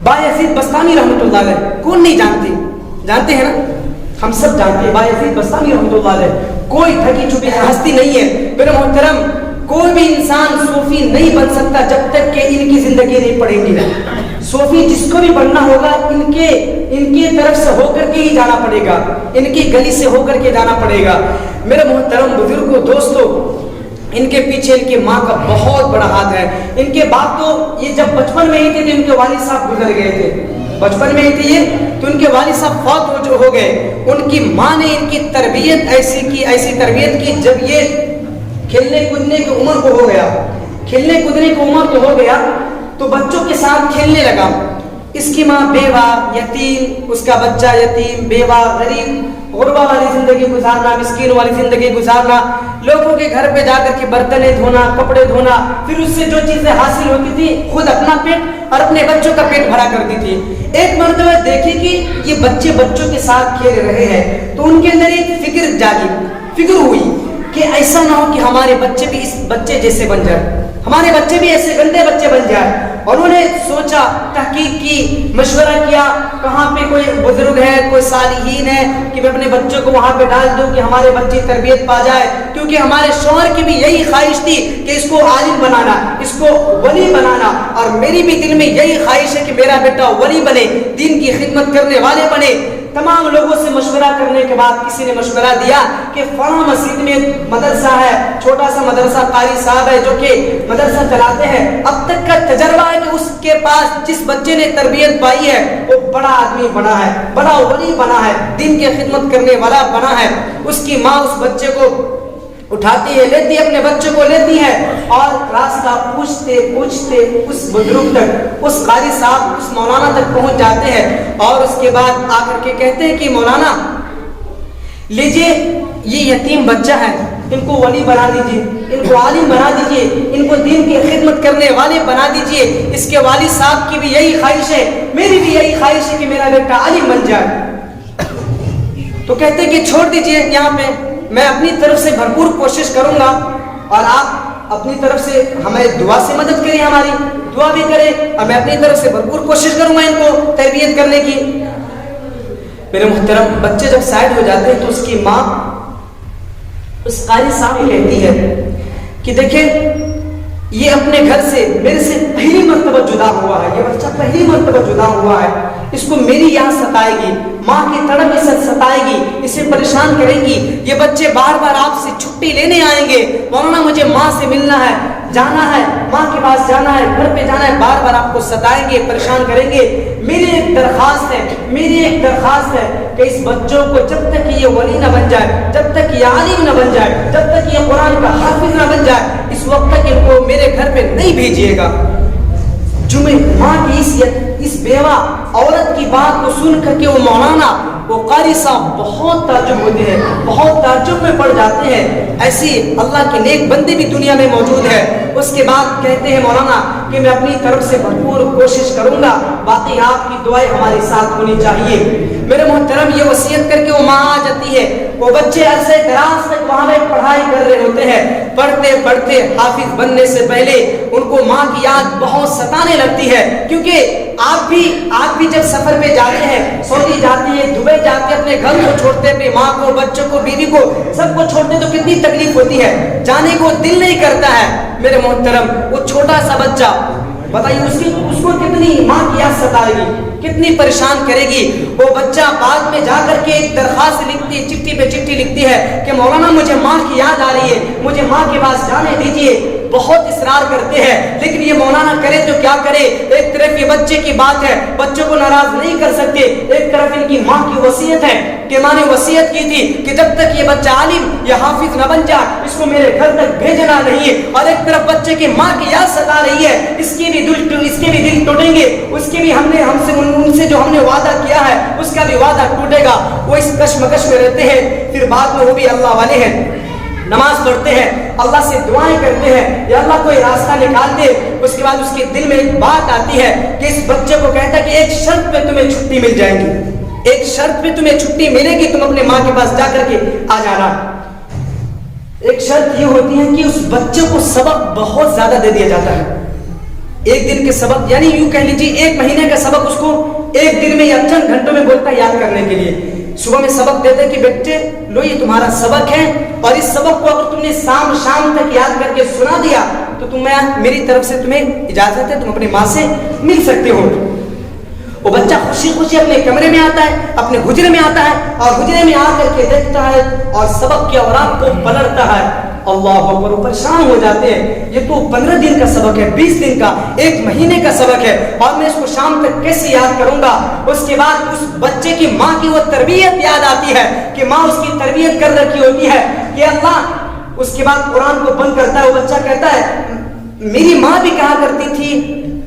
بایزید بستامی رحمۃ اللہ علیہ، کون نہیں جانتے؟ جانتے ہیں نا، ہم سب جانتے ہیں بایزید بستامی رحمۃ اللہ علیہ، کوئی ٹھگی چھپی ہستی نہیں ہے۔ میرے محترم، کوئی بھی انسان صوفی نہیں بن سکتا جب تک کہ ان کی زندگی نہیں پڑے گی۔ صوفی جس کو بھی بننا ہوگا ان کے طرف سے ہو کر کے ہی جانا پڑے گا، ان کی گلی سے ہو کر کے جانا پڑے گا۔ میرے محترم بزرگوں، دوستوں، ان کے پیچھے ان کی ماں کا بہت بڑا ہاتھ ہے۔ ان کے باپ تو یہ جب بچپن میں ہی تھے تو ان کے والد صاحب گزر گئے تھے، بچپن میں ہی تھے یہ تو ان کے والد صاحب فوت ہو گئے۔ ان کی ماں نے ان کی تربیت ایسی تربیت کی، جب یہ کھیلنے کودنے کی عمر کو ہو گیا، کھیلنے کودنے کی عمر کو ہو گیا تو بچوں کے ساتھ کھیلنے لگا۔ اس کی ماں بیوہ، یتیم، اس کا بچہ یتیم، بیوہ، غریب، غربہ والی زندگی گزارنا، مسکین والی زندگی گزارنا، لوگوں کے گھر پہ جا کر کے برتنیں دھونا، کپڑے دھونا، پھر اس سے جو چیزیں حاصل ہوتی تھی خود اپنا پیٹ اور اپنے بچوں کا پیٹ بھرا کرتی تھی۔ ایک مرتبہ دیکھی کہ یہ بچے بچوں کے ساتھ کھیل رہے ہیں تو ان کے اندر ایک فکر جاگی، فکر ہوئی کہ ایسا نہ ہو کہ ہمارے بچے بھی اس بچے جیسے بن جائے، ہمارے بچے بھی ایسے گندے بچے بن جائے۔ اور انہوں نے سوچا، تحقیق کی، مشورہ کیا، کہاں پہ کوئی بزرگ ہے، کوئی صالحین ہے کہ میں اپنے بچوں کو وہاں پہ ڈال دوں کہ ہمارے بچے تربیت پا جائے، کیونکہ ہمارے شوہر کی بھی یہی خواہش تھی کہ اس کو عالم بنانا، اس کو ولی بنانا، اور میری بھی دل میں یہی خواہش ہے کہ میرا بیٹا ولی بنے، دین کی خدمت کرنے والے بنے۔ تمام لوگوں سے مشورہ کرنے کے بعد کسی نے مشورہ دیا کہ فلاں مسجد میں مدرسہ ہے، چھوٹا سا مدرسہ، قاری صاحب ہے جو کہ مدرسہ چلاتے ہیں، اب تک کا تجربہ ہے کہ اس کے پاس جس بچے نے تربیت پائی ہے وہ بڑا آدمی بنا ہے، بڑا ولی بنا ہے، دین کی خدمت کرنے والا بنا ہے۔ اس کی ماں اس بچے کو اٹھاتی ہے، لیتی ہے، اپنے بچے کو لیتی ہے اور راستہ پوچھتے پوچھتے اس بزرگ تک، اس قاری صاحب، اس مولانا تک پہنچ جاتے ہیں، اور اس کے بعد آ کر کے کہتے ہیں کہ مولانا لیجئے، یہ یتیم بچہ ہے، ان کو ولی بنا دیجئے، ان کو عالم بنا دیجئے، ان کو دین کی خدمت کرنے والے بنا دیجئے۔ اس کے والد صاحب کی بھی یہی خواہش ہے، میری بھی یہی خواہش ہے کہ میرا بیٹا عالم بن جائے۔ تو کہتے ہیں کہ چھوڑ دیجئے یہاں پہ، میں اپنی طرف سے بھرپور کوشش کروں گا اور آپ اپنی طرف سے ہمیں دعا سے مدد کریں، ہماری دعا بھی کریں، اور میں اپنی طرف سے بھرپور کوشش کروں گا ان کو تربیت کرنے کی۔ میرے محترم، بچے جب سائڈ ہو جاتے ہیں تو اس کی ماں اس قاری صاحب کو کہتی ہے کہ دیکھیں، یہ اپنے گھر سے میرے سے پہلی مرتبہ جدا ہوا ہے، یہ بچہ پہلی مرتبہ جدا ہوا ہے، اس کو میری یاد ستائے گی، ماں کی تڑپ اسے ستائے گی، اسے پریشان کرے گی، یہ بچے بار بار آپ سے چھٹی لینے آئیں گے، مولانا مجھے ماں سے ملنا ہے، جانا ہے، ماں کے پاس جانا ہے، گھر پہ جانا ہے، بار بار آپ کو ستائیں گے، پریشان کریں گے۔ میری ایک درخواست ہے کہ اس بچوں کو جب تک یہ ولی نہ بن جائے، جب تک یہ عالم نہ بن جائے، جب تک یہ قرآن کا حافظ نہ بن جائے، اس وقت تک ان کو میرے گھر پہ نہیں بھیجیے گا۔ ماں کی اس بیوہ عورت کی بات کو سن کر کے وہ مولانا، وہ قاری صاحب بہت تعجب ہوتے ہیں، بہت تعجب میں پڑ جاتے ہیں، ایسی اللہ کے نیک بندے بھی دنیا میں موجود ہے۔ اس کے بعد کہتے ہیں مولانا کہ میں اپنی طرف سے بھرپور کوشش کروں گا، باقی آپ کی دعائیں ہمارے ساتھ ہونی چاہیے۔ میرے محترم، یہ وصیت کر کے وہ ماں آ جاتی ہے، وہ بچے عرصے دراز تک وہاں پہ پڑھائی کر رہے ہوتے ہیں، پڑھتے پڑھتے حافظ بننے سے پہلے ان کو ماں کی یاد بہت ستانے لگتی ہے، کیونکہ آپ بھی جب سفر پہ جاتے ہیں، سعودی جاتے ہیں، دبئی جاتے ہیں، اپنے گھر کو چھوڑتے، اپنی ماں کو، بچوں کو، بیوی کو، سب کو چھوڑتے تو کتنی تکلیف ہوتی ہے، جانے کو دل نہیں کرتا ہے۔ میرے محترم، وہ چھوٹا سا بچہ، بتائیے اس کو کتنی ماں کی یاد ستائے گی، کتنی پریشان کرے گی۔ وہ بچہ بعد میں جا کر کے ایک درخواست لکھتی، چٹھی پہ چٹھی لکھتی ہے کہ مولانا مجھے ماں کی یاد آ رہی ہے، مجھے ماں کے پاس جانے دیجیے۔ بہت اصرار کرتے ہیں، لیکن یہ مولانا کرے تو کیا کرے، ایک طرف یہ بچے کی بات ہے، بچوں کو ناراض نہیں کر سکتے، ایک طرف ان کی ماں کی وصیت ہے کہ ماں نے وصیت کی تھی کہ جب تک یہ بچہ عالم یا حافظ نہ بن جائے اس کو میرے گھر تک بھیجنا نہیں ہے، اور ایک طرف بچے کی ماں کی یاد ستا رہی ہے، اس کے بھی دل ٹوٹیں گے، اس کے بھی ان سے جو ہم نے وعدہ کیا ہے اس کا بھی وعدہ ٹوٹے گا۔ وہ اس کشمکش میں رہتے ہیں، پھر بعد میں وہ بھی اللہ والے ہیں، نماز پڑھتے ہیں، اللہ سے دعائیں کرتے ہیں یا اللہ کوئی راستہ نکال دے۔ اس کے بعد اس کے دل میں ایک بات آتی ہے کہ اس بچے کو کہتا ہے کہ ایک شرط پہ تمہیں چھٹی مل جائے گی، ایک شرط پہ تمہیں چھٹی ملے گی، تم اپنے ماں کے پاس جا کر کے آ جانا۔ ایک شرط یہ ہوتی ہے کہ اس بچے کو سبق بہت زیادہ دے دیا جاتا ہے، ایک دن کے سبق یعنی یوں کہہ لیجیے 1 مہینے کا سبق اس کو 1 دن میں یا چند گھنٹوں میں بولتا ہے یاد کرنے کے لیے. صبح میں سبق دیتے کہ بیٹے لو یہ تمہارا سبق ہے اور اس سبق کو اگر تم نے شام تک یاد کر کے سنا دیا تو میری طرف سے تمہیں اجازت ہے تم اپنی ماں سے مل سکتے ہو. وہ بچہ خوشی خوشی اپنے کمرے میں آتا ہے, اپنے حجرے میں آتا ہے اور حجرے میں آ کر کے دیکھتا ہے اور سبق کے اوراق کو پلٹتا ہے. اللہ اکبر, پریشان ہو جاتے ہیں, یہ تو 15 دن کا سبق ہے, 20 دن کا, 1 مہینے کا سبق ہے اور میں اس کو شام تک کیسے یاد کروں گا. اس کے بعد اس بچے کی ماں کی وہ تربیت یاد آتی ہے کہ ماں اس کی تربیت کر رکھی ہوتی ہے کہ اللہ. اس کے بعد قرآن کو بند کرتا ہے, وہ بچہ کہتا ہے میری ماں بھی کہا کرتی تھی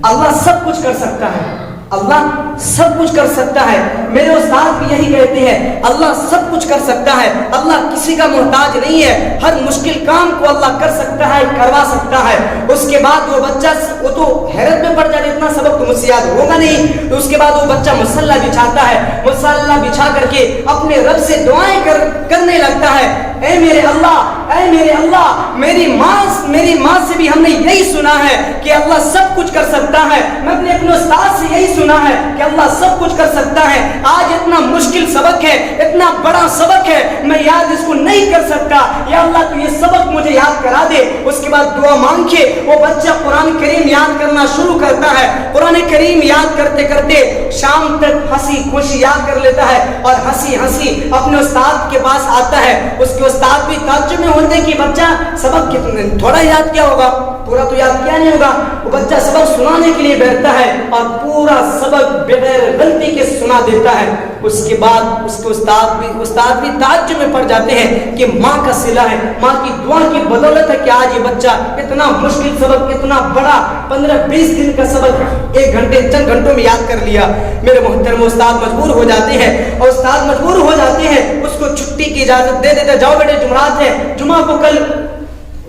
اللہ سب کچھ کر سکتا ہے, اللہ سب کچھ کر سکتا ہے. میرے استاد بھی یہی کہتے ہیں اللہ سب کچھ کر سکتا ہے, اللہ کسی کا محتاج نہیں ہے, ہر مشکل کام کو اللہ کر سکتا ہے, کروا سکتا ہے. اس کے بعد وہ بچہ وہ تو حیرت میں پڑ جاتا ہے, اتنا سبق تو مجھ سے یاد ہوگا نہیں. تو اس کے بعد وہ بچہ مصلی بچھاتا ہے, مصلی بچھا کر کے اپنے رب سے دعائیں کرنے لگتا ہے, اے میرے اللہ میری ماں سے بھی ہم نے یہی سنا ہے کہ اللہ سب کچھ کر سکتا ہے. میں اپنے استاد سے یہی سنا ہے کہ اللہ سب کچھ کر سکتا ہے. آج اتنا مشکل سبق ہے, اتنا بڑا سبق ہے, میں یاد اس کو نہیں کر سکتا, یا اللہ تو یہ سبق مجھے یاد کرا دے. اس کے بعد دعا مانگ کے وہ بچہ قرآن کریم یاد کرنا شروع کرتا ہے. قرآن کریم یاد کرتے کرتے شام تک ہنسی خوشی یاد کر لیتا ہے اور ہنسی اپنے استاد کے پاس آتا ہے. اس کے استاد بھی تعجب میں ہوتے کہ بچہ سبق تھوڑا یاد کیا ہوگا, پورا تو یاد کیا نہیں ہوگا. وہ بچہ سبق سنانے کے لیے بیٹھتا ہے اور پورا سبق بغیر غلطی کے سنا دیتا ہے. اس کے بعد اس کے استاد بھی تعجب میں پڑ جاتے ہیں کہ ماں کا صلہ ہے, ماں کی دعا کی بدولت ہے کہ آج یہ بچہ اتنا مشکل سبق, اتنا بڑا 15-20 دن کا سبق 1 گھنٹے چند گھنٹوں میں یاد کر لیا. میرے محترم استاد مجبور ہو جاتے ہیں اس کو چھٹی کی اجازت دے دیتے, جاؤ بیٹے جمعرات ہے, جمعہ کو کل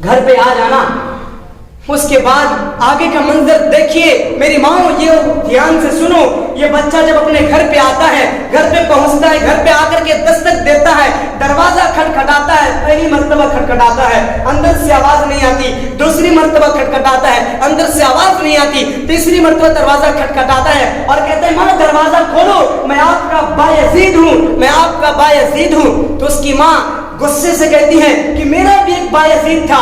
گھر پہ آ جانا. اس کے بعد آگے کا منظر دیکھیے میری ماں, یہ دھیان سے سنو. یہ بچہ جب اپنے گھر پہ آتا ہے, گھر پہ پہنچتا ہے, گھر پہ آ کر کے دستک دیتا ہے, دروازہ کھٹکھٹاتا ہے. پہلی مرتبہ کھٹکھٹاتا ہے, اندر سے آواز نہیں آتی. دوسری مرتبہ کھٹکھٹاتا ہے, اندر سے آواز نہیں آتی. تیسری مرتبہ دروازہ کھٹکھٹاتا ہے اور کہتا ہے ماں دروازہ کھولو, میں آپ کا بایزید ہوں. تو اس کی ماں غصے سے کہتی ہے کہ میرا بھی ایک بایزید تھا,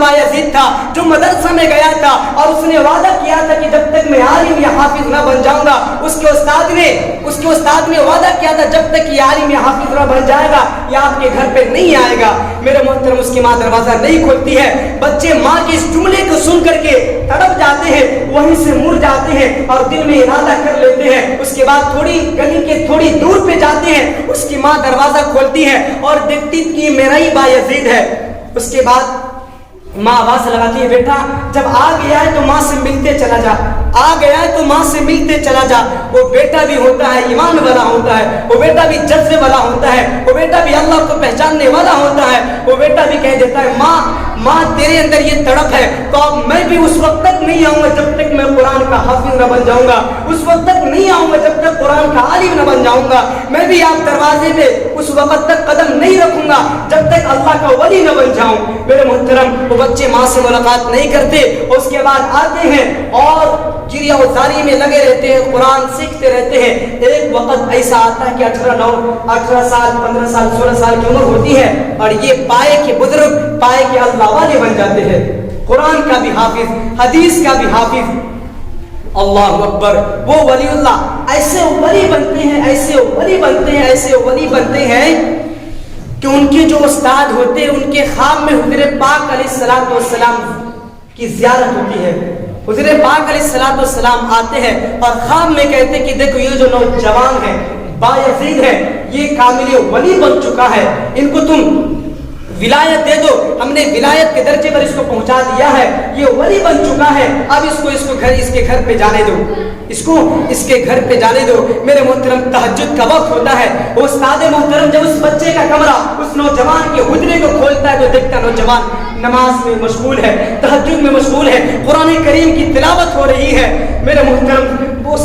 بایزید تھا جو مدرسہ میں گیا تھا اور اس نے وعدہ کیا تھا کہ جب تک میں عالم یا حافظ نہ بن جاؤں گا. اس کے استاد نے وعدہ کیا تھا جب تک یہ عالم یا حافظ نہ بن جائے گا یہ آپ کے گھر پہ نہیں آئے گا. میرے محترم اس کی ماں دروازہ نہیں کھولتی ہے. بچے ماں کے اس جملے کو سن کر کے تڑپ جاتے ہیں, وہیں سے مڑ جاتے ہیں اور دل میں ارادہ کر لیتے ہیں. اس کے بعد گلی کے تھوڑی دور پہ جاتے ہیں. اس کی ماں دروازہ کھولتی ہے اور دیکھتی کہ میرا ہی بایزید ہے. اس کے بعد ماں آواز لگاتی ہے بیٹا جب آ گیا ہے تو ماں سے ملتے چلا جا. وہ بیٹا بھی ہوتا ہے ایمان والا ہوتا ہے, وہ بیٹا بھی جذبے والا ہوتا ہے, وہ بیٹا بھی اللہ کو پہچاننے والا ہوتا ہے. وہ بیٹا بھی کہہ دیتا ہے ماں تیرے اندر یہ تڑپ ہے تو اب میں بھی اس وقت تک نہیں آؤں گا جب تک میں قرآن کا حافظ نہ بن جاؤں گا, اس وقت تک نہیں آؤں گا جب تک قرآن کا عالم نہ بن جاؤں گا. میں بھی آپ دروازے پہ اس وقت تک قدم نہیں رکھوں گا جب تک اللہ کا ولی نہ بن جاؤں. میرے محترم وہ بچے ماں سے ملاقات نہیں کرتے. اس کے بعد آتے ہیں اور گریہ و زاری میں لگے رہتے ہیں, قرآن سیکھتے رہتے ہیں. ایک وقت ایسا آتا ہے کہ 18 سال 15 سال 16 سال کی عمر ہوتی ہے اور یہ پائے کے بزرگ, پائے کے اللہ والے بن جاتے ہیں, قرآن کا بھی حافظ, حدیث کا بھی حافظ. اللہ اکبر. وہ ولی اللہ ایسے ولی بنتے ہیں کہ ان کے جو استاد ہوتے ہیں ان کے خواب میں حضور پاک علیہ السلام کی زیارت ہوتی ہے. حضور پاک علیہ السلام آتے ہیں اور خواب میں کہتے ہیں کہ دیکھو یہ جو نوجوان ہے بایزید ہے, یہ کامل ولی بن چکا ہے, ان کو تم ولایت دے دو. ہم نے ولایت کے درجے پر اس کو پہنچا دیا ہے, یہ ولی بن چکا ہے. اب اس کے گھر پہ جانے دو, اس کے گھر پہ جانے دو. میرے محترم تہجد کا وقت ہوتا ہے. وہ استاد محترم جب اس بچے کا کمرہ اس نوجوان کے حجرے کو کھولتا ہے تو دیکھتا نوجوان نماز میں مشغول ہے, تہجد میں مشغول ہے, قرآن کریم کی تلاوت ہو رہی ہے. میرے محترم وہ